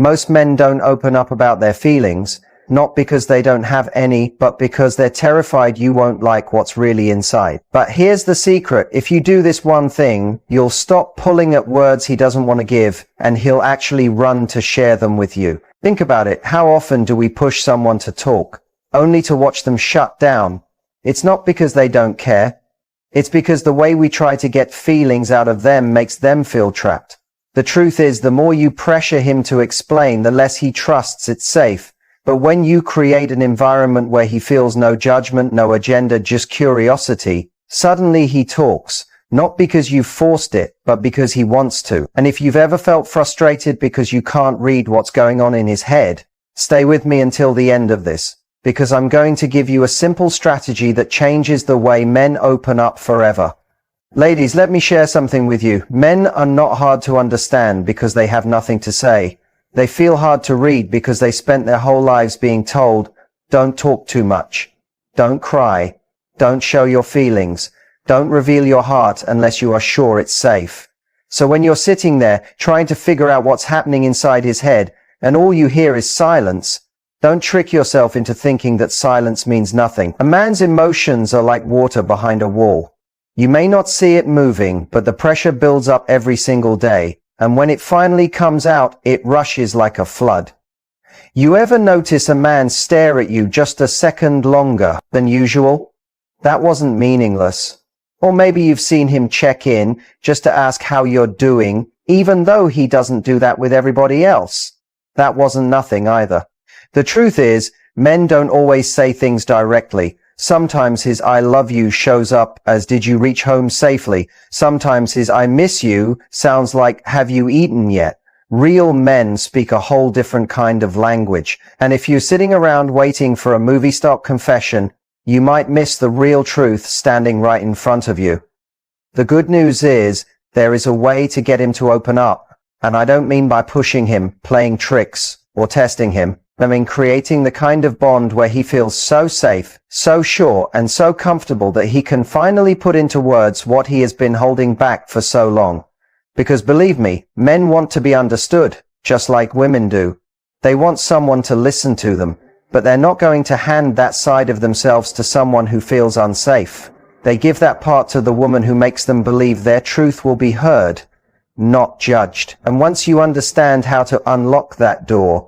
Most men don't open up about their feelings, not because they don't have any, but because they're terrified you won't like what's really inside. But here's the secret. If you do this one thing, you'll stop pulling at words he doesn't want to give, and he'll actually run to share them with you. Think about it. How often do we push someone to talk, only to watch them shut down? It's not because they don't care. It's because the way we try to get feelings out of them makes them feel trapped. The truth is, the more you pressure him to explain, the less he trusts it's safe. But when you create an environment where he feels no judgment, no agenda, just curiosity, suddenly he talks, not because you forced it, but because he wants to. And if you've ever felt frustrated because you can't read what's going on in his head, stay with me until the end of this, because I'm going to give you a simple strategy that changes the way men open up forever. Ladies, let me share something with you. Men are not hard to understand because they have nothing to say. They feel hard to read because they spent their whole lives being told, don't talk too much, don't cry, don't show your feelings, don't reveal your heart unless you are sure it's safe. So when you're sitting there trying to figure out what's happening inside his head and all you hear is silence, don't trick yourself into thinking that silence means nothing. A man's emotions are like water behind a wall. You may not see it moving, but the pressure builds up every single day. And when it finally comes out, it rushes like a flood. You ever notice a man stare at you just a second longer than usual? That wasn't meaningless. Or maybe you've seen him check in just to ask how you're doing, even though he doesn't do that with everybody else. That wasn't nothing either. The truth is, men don't always say things directly. Sometimes his I love you shows up as did you reach home safely. Sometimes his I miss you sounds like have you eaten yet? Real men speak a whole different kind of language. And if you're sitting around waiting for a movie stock confession, you might miss the real truth standing right in front of you. The good news is there is a way to get him to open up. And I don't mean by pushing him, playing tricks, or testing him. I mean creating the kind of bond where he feels so safe, so sure, and so comfortable that he can finally put into words what he has been holding back for so long. Because believe me, men want to be understood, just like women do. They want someone to listen to them, but they're not going to hand that side of themselves to someone who feels unsafe. They give that part to the woman who makes them believe their truth will be heard, not judged. And once you understand how to unlock that door,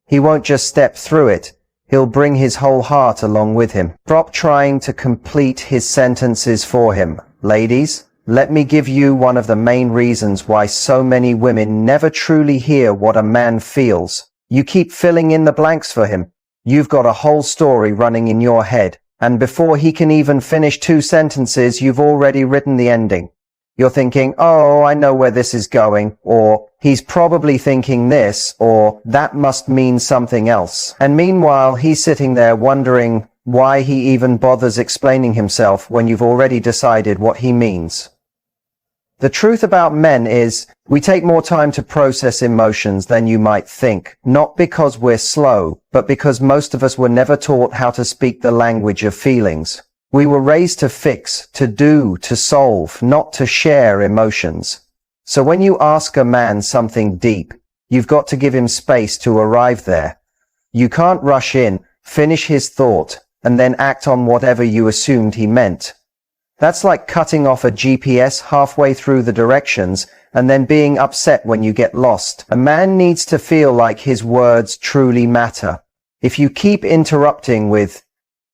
he won't just step through it, he'll bring his whole heart along with him. Stop trying to complete his sentences for him. Ladies, let me give you one of the main reasons why so many women never truly hear what a man feels. You keep filling in the blanks for him. You've got a whole story running in your head, and before he can even finish 2 sentences, you've already written the ending. You're thinking, oh, I know where this is going, or he's probably thinking this, or that must mean something else. And meanwhile, he's sitting there wondering why he even bothers explaining himself when you've already decided what he means. The truth about men is, we take more time to process emotions than you might think, not because we're slow, but because most of us were never taught how to speak the language of feelings. We were raised to fix, to do, to solve, not to share emotions. So when you ask a man something deep, you've got to give him space to arrive there. You can't rush in, finish his thought, and then act on whatever you assumed he meant. That's like cutting off a GPS halfway through the directions and then being upset when you get lost. A man needs to feel like his words truly matter. If you keep interrupting with,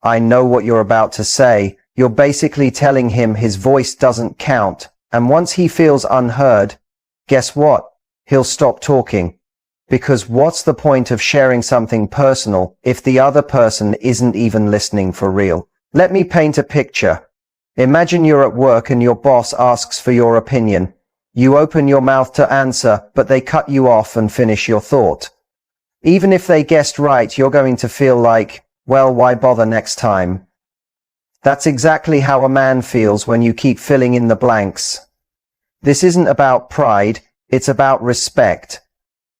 I know what you're about to say, you're basically telling him his voice doesn't count. And once he feels unheard, guess what? He'll stop talking. Because what's the point of sharing something personal if the other person isn't even listening for real? Let me paint a picture. Imagine you're at work and your boss asks for your opinion. You open your mouth to answer, but they cut you off and finish your thought. Even if they guessed right, you're going to feel like, well, why bother next time? That's exactly how a man feels when you keep filling in the blanks. This isn't about pride, it's about respect.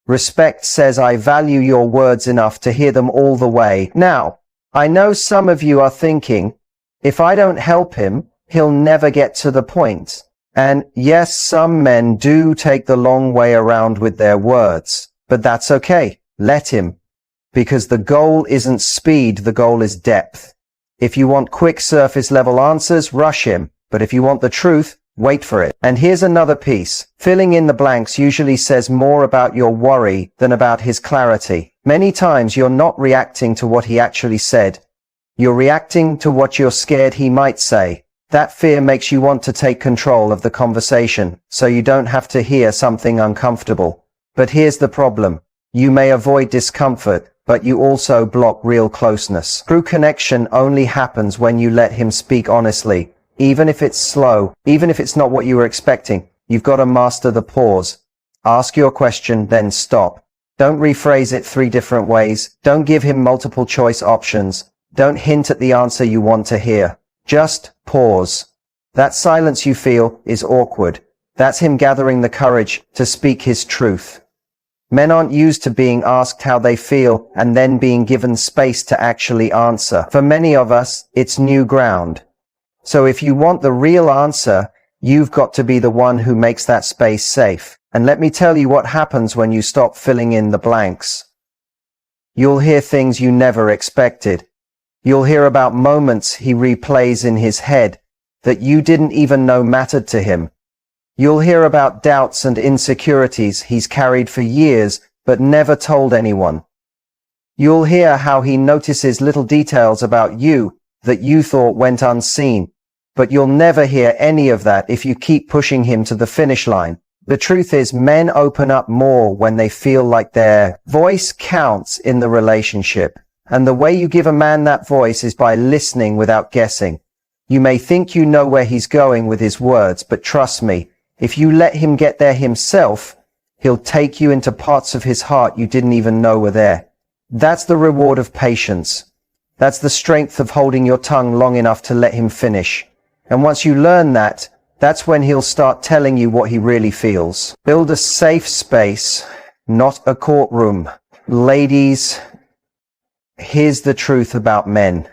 Respect says I value your words enough to hear them all the way. Now, I know some of you are thinking, if I don't help him, he'll never get to the point. And yes, some men do take the long way around with their words. But that's okay. Let him. Because the goal isn't speed, the goal is depth. If you want quick surface level answers, rush him. But if you want the truth, wait for it. And here's another piece. Filling in the blanks usually says more about your worry than about his clarity. Many times you're not reacting to what he actually said. You're reacting to what you're scared he might say. That fear makes you want to take control of the conversation, so you don't have to hear something uncomfortable. But here's the problem. You may avoid discomfort, but you also block real closeness. True connection only happens when you let him speak honestly. Even if it's slow, even if it's not what you were expecting, you've got to master the pause. Ask your question, then stop. Don't rephrase it 3 different ways. Don't give him multiple choice options. Don't hint at the answer you want to hear. Just pause. That silence you feel is awkward. That's him gathering the courage to speak his truth. Men aren't used to being asked how they feel and then being given space to actually answer. For many of us, it's new ground. So if you want the real answer, you've got to be the one who makes that space safe. And let me tell you what happens when you stop filling in the blanks. You'll hear things you never expected. You'll hear about moments he replays in his head that you didn't even know mattered to him. You'll hear about doubts and insecurities he's carried for years but never told anyone. You'll hear how he notices little details about you that you thought went unseen, but you'll never hear any of that if you keep pushing him to the finish line. The truth is, men open up more when they feel like their voice counts in the relationship. And the way you give a man that voice is by listening without guessing. You may think you know where he's going with his words, but trust me, if you let him get there himself, he'll take you into parts of his heart you didn't even know were there. That's the reward of patience. That's the strength of holding your tongue long enough to let him finish. And once you learn that, that's when he'll start telling you what he really feels. Build a safe space, not a courtroom. Ladies, here's the truth about men.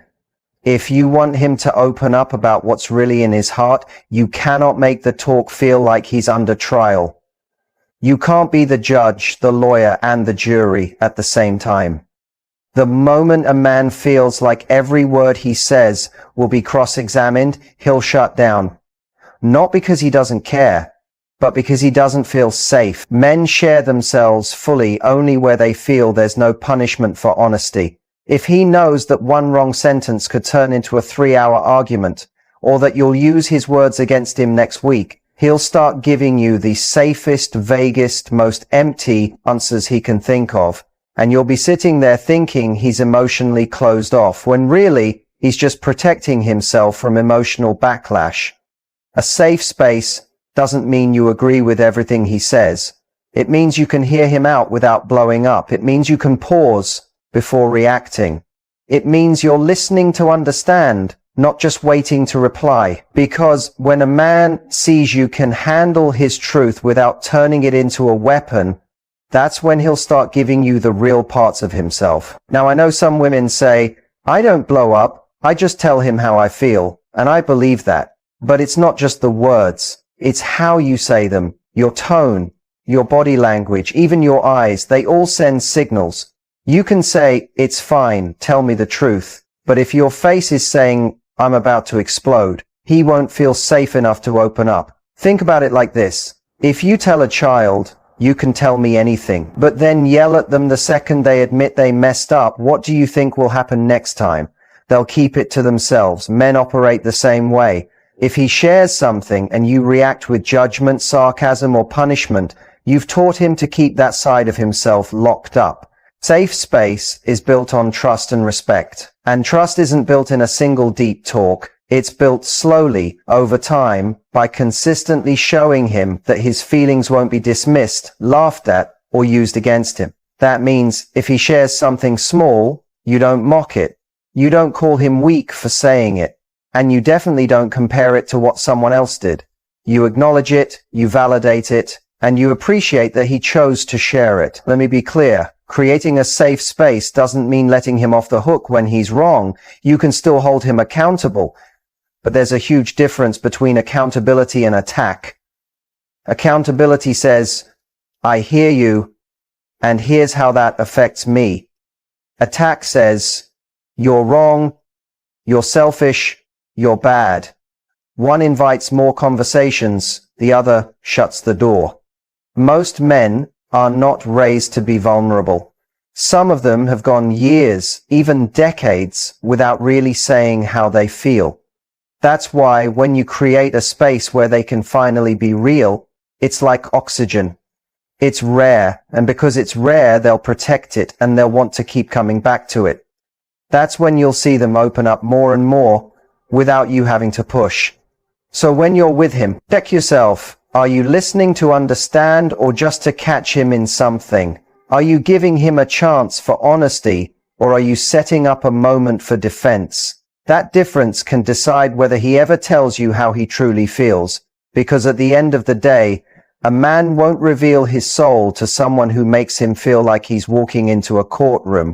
If you want him to open up about what's really in his heart, you cannot make the talk feel like he's under trial. You can't be the judge, the lawyer, and the jury at the same time. The moment a man feels like every word he says will be cross-examined, he'll shut down. Not because he doesn't care, but because he doesn't feel safe. Men share themselves fully only where they feel there's no punishment for honesty. If he knows that one wrong sentence could turn into a 3-hour argument, or that you'll use his words against him next week, he'll start giving you the safest, vaguest, most empty answers he can think of. And you'll be sitting there thinking he's emotionally closed off, when really he's just protecting himself from emotional backlash. A safe space doesn't mean you agree with everything he says. It means you can hear him out without blowing up. It means you can pause before reacting. It means you're listening to understand, not just waiting to reply. Because when a man sees you can handle his truth without turning it into a weapon, that's when he'll start giving you the real parts of himself. Now, I know some women say, I don't blow up, I just tell him how I feel, and I believe that. But it's not just the words, it's how you say them, your tone, your body language, even your eyes, they all send signals. You can say, it's fine, tell me the truth. But if your face is saying, I'm about to explode, he won't feel safe enough to open up. Think about it like this. If you tell a child, you can tell me anything, but then yell at them the second they admit they messed up, what do you think will happen next time? They'll keep it to themselves. Men operate the same way. If he shares something and you react with judgment, sarcasm, or punishment, you've taught him to keep that side of himself locked up. Safe space is built on trust and respect. And trust isn't built in a single deep talk. It's built slowly, over time, by consistently showing him that his feelings won't be dismissed, laughed at, or used against him. That means if he shares something small, you don't mock it. You don't call him weak for saying it. And you definitely don't compare it to what someone else did. You acknowledge it, you validate it, and you appreciate that he chose to share it. Let me be clear. Creating a safe space doesn't mean letting him off the hook when he's wrong. You can still hold him accountable. But there's a huge difference between accountability and attack. Accountability says, I hear you, And here's how that affects me. Attack says, "You're wrong, you're selfish, you're bad." One invites more conversations, the other shuts the door. Most men are not raised to be vulnerable. Some of them have gone years, even decades, without really saying how they feel. That's why when you create a space where they can finally be real, it's like oxygen. It's rare, and because it's rare, they'll protect it and they'll want to keep coming back to it. That's when you'll see them open up more and more without you having to push. So when you're with him, check yourself. Are you listening to understand or just to catch him in something? Are you giving him a chance for honesty, or are you setting up a moment for defense? That difference can decide whether he ever tells you how he truly feels, because at the end of the day, a man won't reveal his soul to someone who makes him feel like he's walking into a courtroom.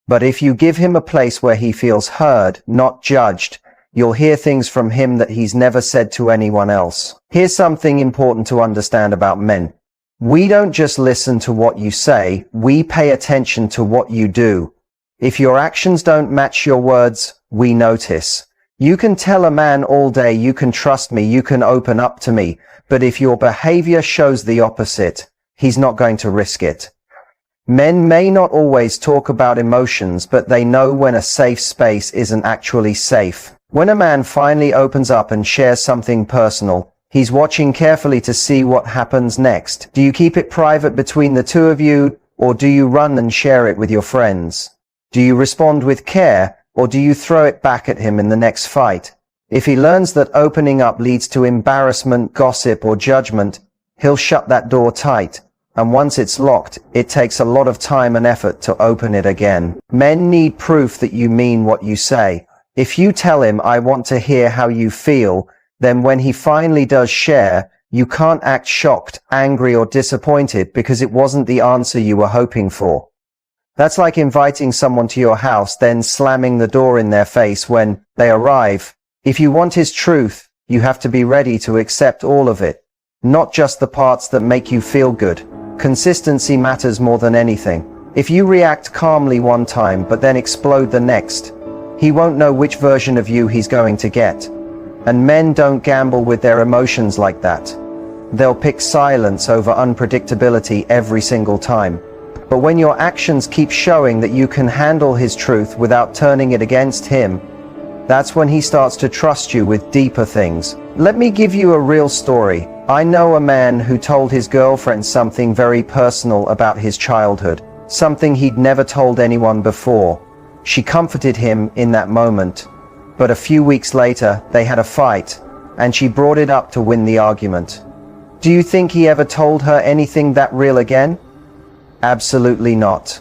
But if you give him a place where he feels heard, not judged, you'll hear things from him that he's never said to anyone else. Here's something important to understand about men. We don't just listen to what you say, we pay attention to what you do. If your actions don't match your words, we notice. You can tell a man all day, "You can trust me, you can open up to me," but if your behavior shows the opposite, he's not going to risk it. Men may not always talk about emotions, but they know when a safe space isn't actually safe. When a man finally opens up and shares something personal, he's watching carefully to see what happens next. Do you keep it private between the two of you, or do you run and share it with your friends? Do you respond with care, or do you throw it back at him in the next fight? If he learns that opening up leads to embarrassment, gossip, or judgment, he'll shut that door tight. And once it's locked, it takes a lot of time and effort to open it again. Men need proof that you mean what you say. If you tell him, "I want to hear how you feel," then when he finally does share, you can't act shocked, angry, or disappointed because it wasn't the answer you were hoping for. That's like inviting someone to your house, then slamming the door in their face when they arrive. If you want his truth, you have to be ready to accept all of it, not just the parts that make you feel good. Consistency matters more than anything. If you react calmly one time but then explode the next, he won't know which version of you he's going to get. And men don't gamble with their emotions like that. They'll pick silence over unpredictability every single time. But when your actions keep showing that you can handle his truth without turning it against him, that's when he starts to trust you with deeper things. Let me give you a real story. I know a man who told his girlfriend something very personal about his childhood, something he'd never told anyone before. She comforted him in that moment, but a few weeks later they had a fight, and she brought it up to win the argument. Do you think he ever told her anything that real again? Absolutely not.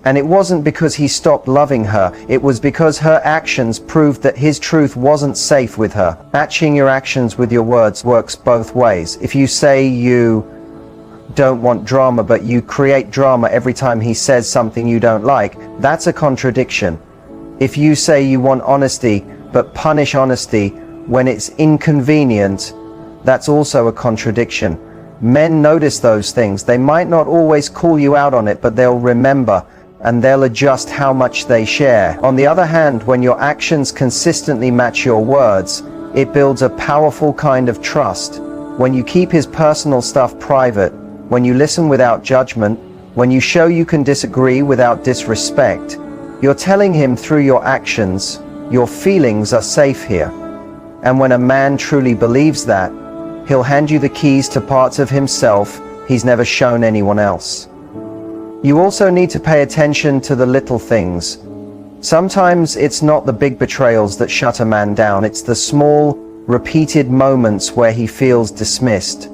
And it wasn't because he stopped loving her, it was because her actions proved that his truth wasn't safe with her. Matching your actions with your words works both ways. If you say you don't want drama, but you create drama every time he says something you don't like, that's a contradiction. If you say you want honesty, but punish honesty when it's inconvenient, that's also a contradiction. Men notice those things. They might not always call you out on it, but they'll remember, and they'll adjust how much they share. On the other hand, when your actions consistently match your words, it builds a powerful kind of trust. When you keep his personal stuff private, when you listen without judgment, when you show you can disagree without disrespect, you're telling him through your actions, your feelings are safe here. And when a man truly believes that, he'll hand you the keys to parts of himself he's never shown anyone else. You also need to pay attention to the little things. Sometimes it's not the big betrayals that shut a man down, it's the small, repeated moments where he feels dismissed.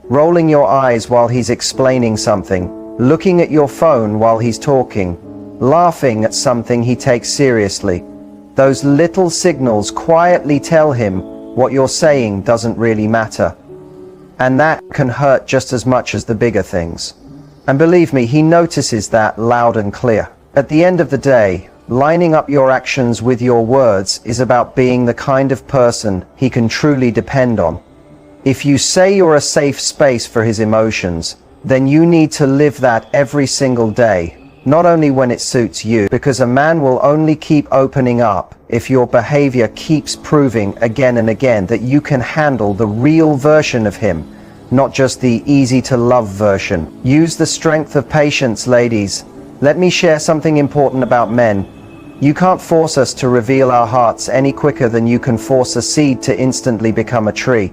Rolling your eyes while he's explaining something, looking at your phone while he's talking, laughing at something he takes seriously. Those little signals quietly tell him what you're saying doesn't really matter. And that can hurt just as much as the bigger things. And believe me, he notices that loud and clear. At the end of the day, lining up your actions with your words is about being the kind of person he can truly depend on. If you say you're a safe space for his emotions, then you need to live that every single day. Not only when it suits you, because a man will only keep opening up if your behavior keeps proving again and again that you can handle the real version of him, not just the easy to love version. Use the strength of patience, ladies. Let me share something important about men. You can't force us to reveal our hearts any quicker than you can force a seed to instantly become a tree.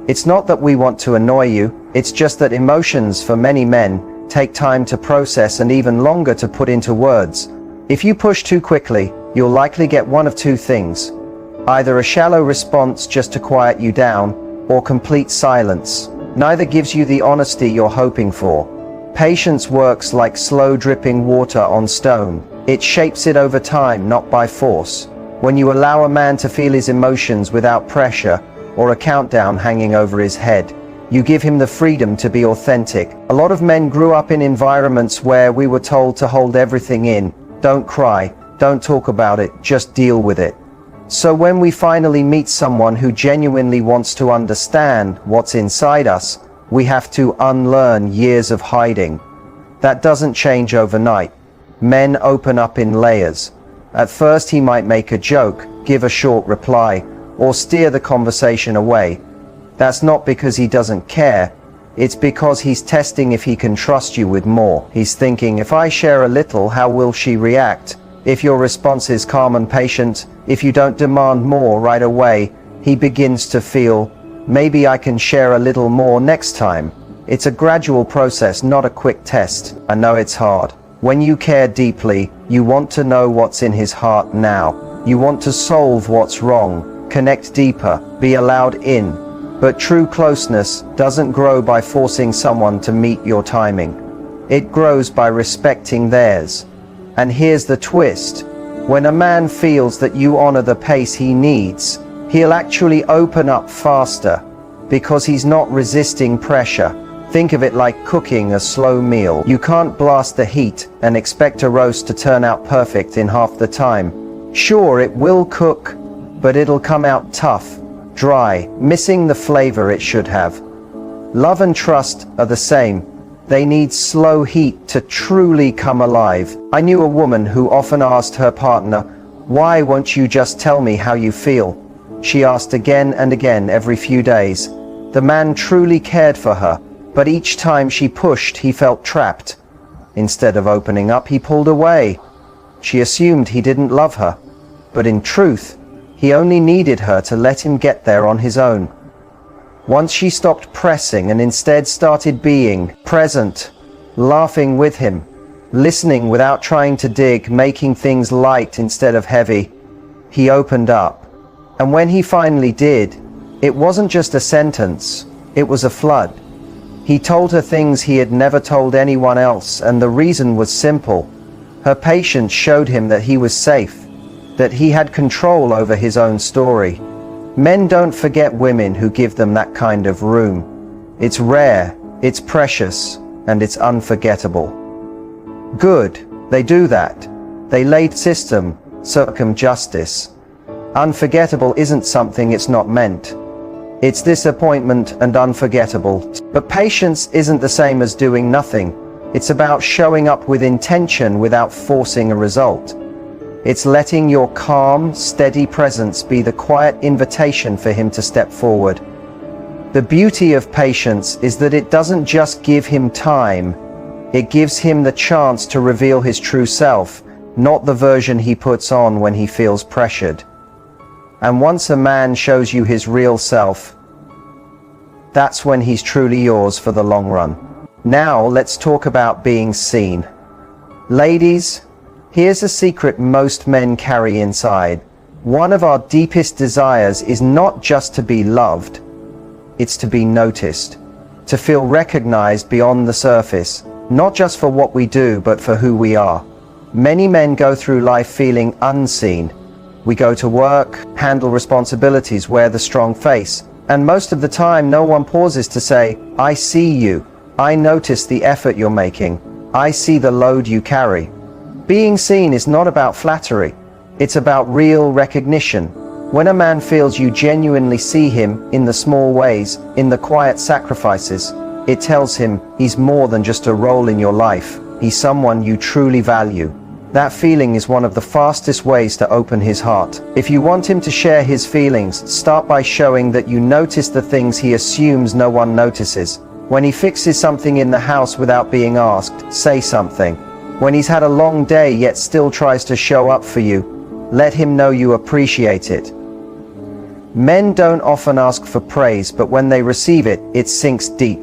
It's not that we want to annoy you, it's just that emotions for many men take time to process and even longer to put into words. If you push too quickly, you'll likely get one of two things. Either a shallow response just to quiet you down, or complete silence. Neither gives you the honesty you're hoping for. Patience works like slow dripping water on stone. It shapes it over time, not by force. When you allow a man to feel his emotions without pressure, or a countdown hanging over his head, you give him the freedom to be authentic. A lot of men grew up in environments where we were told to hold everything in. Don't cry, don't talk about it, just deal with it. So when we finally meet someone who genuinely wants to understand what's inside us, we have to unlearn years of hiding. That doesn't change overnight. Men open up in layers. At first he might make a joke, give a short reply, or steer the conversation away. That's not because he doesn't care. It's because he's testing if he can trust you with more. He's thinking, if I share a little, how will she react? If your response is calm and patient, if you don't demand more right away, he begins to feel, maybe I can share a little more next time. It's a gradual process, not a quick test. I know it's hard. When you care deeply, you want to know what's in his heart now. You want to solve what's wrong, connect deeper, be allowed in. But true closeness doesn't grow by forcing someone to meet your timing. It grows by respecting theirs. And here's the twist. When a man feels that you honor the pace he needs, he'll actually open up faster because he's not resisting pressure. Think of it like cooking a slow meal. You can't blast the heat and expect a roast to turn out perfect in half the time. Sure, it will cook, but it'll come out tough, dry, missing the flavor it should have. Love and trust are the same. They need slow heat to truly come alive. I knew a woman who often asked her partner, "Why won't you just tell me how you feel?" She asked again and again every few days. The man truly cared for her, but each time she pushed, he felt trapped. Instead of opening up, he pulled away. She assumed he didn't love her, but in truth, he only needed her to let him get there on his own. Once she stopped pressing and instead started being present, laughing with him, listening without trying to dig, making things light instead of heavy, he opened up. And when he finally did, it wasn't just a sentence, it was a flood. He told her things he had never told anyone else, and the reason was simple. Her patience showed him that he was safe, that he had control over his own story. Men don't forget women who give them that kind of room. It's rare, it's precious, and it's unforgettable. Good, they do that. They laid system, justice. Unforgettable isn't something it's not meant. It's disappointment and unforgettable. But patience isn't the same as doing nothing. It's about showing up with intention without forcing a result. It's letting your calm, steady presence be the quiet invitation for him to step forward. The beauty of patience is that it doesn't just give him time, it gives him the chance to reveal his true self, not the version he puts on when he feels pressured. And once a man shows you his real self, that's when he's truly yours for the long run. Now let's talk about being seen. Ladies, here's a secret most men carry inside. One of our deepest desires is not just to be loved, it's to be noticed, to feel recognized beyond the surface, not just for what we do, but for who we are. Many men go through life feeling unseen. We go to work, handle responsibilities, wear the strong face, and most of the time no one pauses to say, "I see you. I notice the effort you're making. I see the load you carry." Being seen is not about flattery. It's about real recognition. When a man feels you genuinely see him in the small ways, in the quiet sacrifices, It tells him he's more than just a role in your life. He's someone you truly value. That feeling is one of the fastest ways to open his heart. If you want him to share his feelings, start by showing that you notice the things he assumes no one notices. When he fixes something in the house without being asked, say something. When he's had a long day yet still tries to show up for you, let him know you appreciate it. Men don't often ask for praise, but when they receive it, it sinks deep.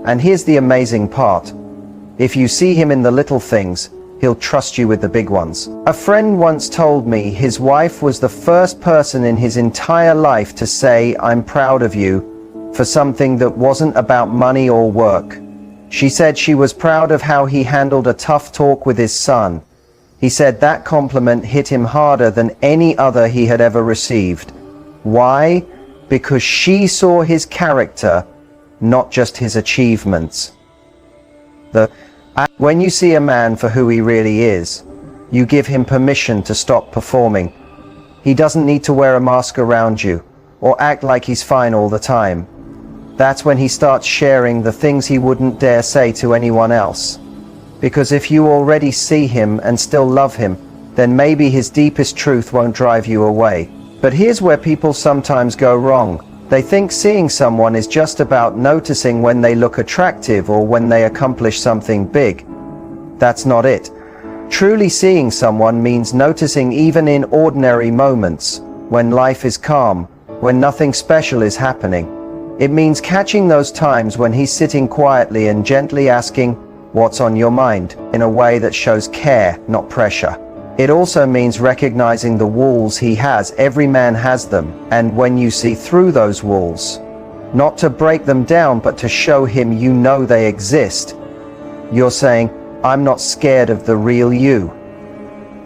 And here's the amazing part. If you see him in the little things, he'll trust you with the big ones. A friend once told me his wife was the first person in his entire life to say, "I'm proud of you," for something that wasn't about money or work. She said she was proud of how he handled a tough talk with his son. He said that compliment hit him harder than any other he had ever received. Why? Because she saw his character, not just his achievements. When you see a man for who he really is, you give him permission to stop performing. He doesn't need to wear a mask around you, or act like he's fine all the time. That's when he starts sharing the things he wouldn't dare say to anyone else. Because if you already see him and still love him, then maybe his deepest truth won't drive you away. But here's where people sometimes go wrong. They think seeing someone is just about noticing when they look attractive or when they accomplish something big. That's not it. Truly seeing someone means noticing even in ordinary moments, when life is calm, when nothing special is happening. It means catching those times when he's sitting quietly and gently asking, "What's on your mind?" in a way that shows care, not pressure. It also means recognizing the walls he has. Every man has them. And when you see through those walls, not to break them down, but to show him you know they exist, you're saying, "I'm not scared of the real you."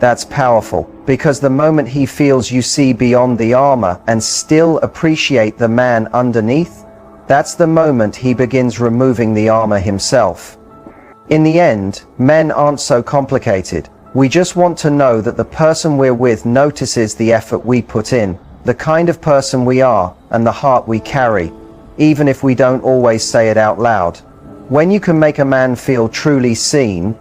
That's powerful, because the moment he feels you see beyond the armor and still appreciate the man underneath, that's the moment he begins removing the armor himself. In the end, men aren't so complicated. We just want to know that the person we're with notices the effort we put in, the kind of person we are, and the heart we carry, even if we don't always say it out loud. When you can make a man feel truly seen,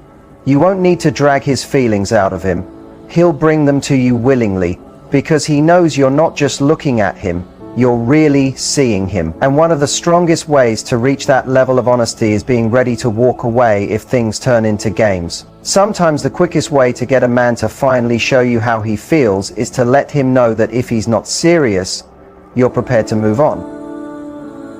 you won't need to drag his feelings out of him. He'll bring them to you willingly, because he knows you're not just looking at him, you're really seeing him. And one of the strongest ways to reach that level of honesty is being ready to walk away if things turn into games. Sometimes the quickest way to get a man to finally show you how he feels is to let him know that if he's not serious, you're prepared to move on.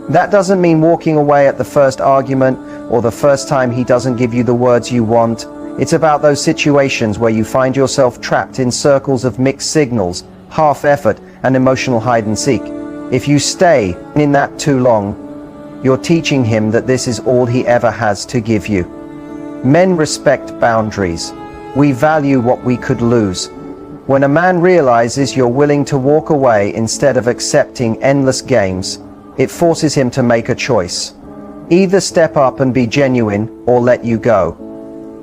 That doesn't mean walking away at the first argument or the first time he doesn't give you the words you want. It's about those situations where you find yourself trapped in circles of mixed signals, half effort, and emotional hide and seek. If you stay in that too long, you're teaching him that this is all he ever has to give you. Men respect boundaries. We value what we could lose. When a man realizes you're willing to walk away instead of accepting endless games, it forces him to make a choice. Either step up and be genuine, or let you go.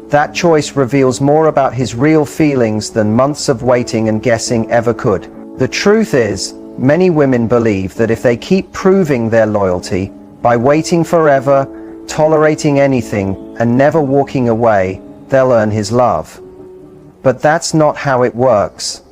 That choice reveals more about his real feelings than months of waiting and guessing ever could. The truth is, many women believe that if they keep proving their loyalty by waiting forever, tolerating anything, and never walking away, they'll earn his love. But that's not how it works.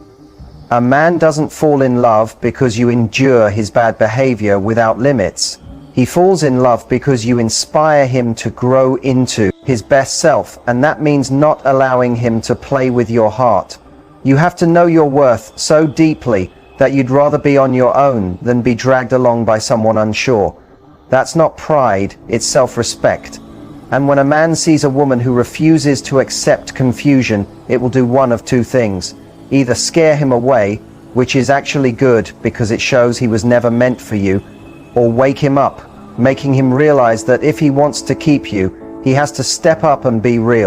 A man doesn't fall in love because you endure his bad behavior without limits. He falls in love because you inspire him to grow into his best self, and that means not allowing him to play with your heart. You have to know your worth so deeply that you'd rather be on your own than be dragged along by someone unsure. That's not pride, it's self-respect. And when a man sees a woman who refuses to accept confusion, it will do one of two things. Either scare him away, which is actually good because it shows he was never meant for you, or wake him up, making him realize that if he wants to keep you, he has to step up and be real.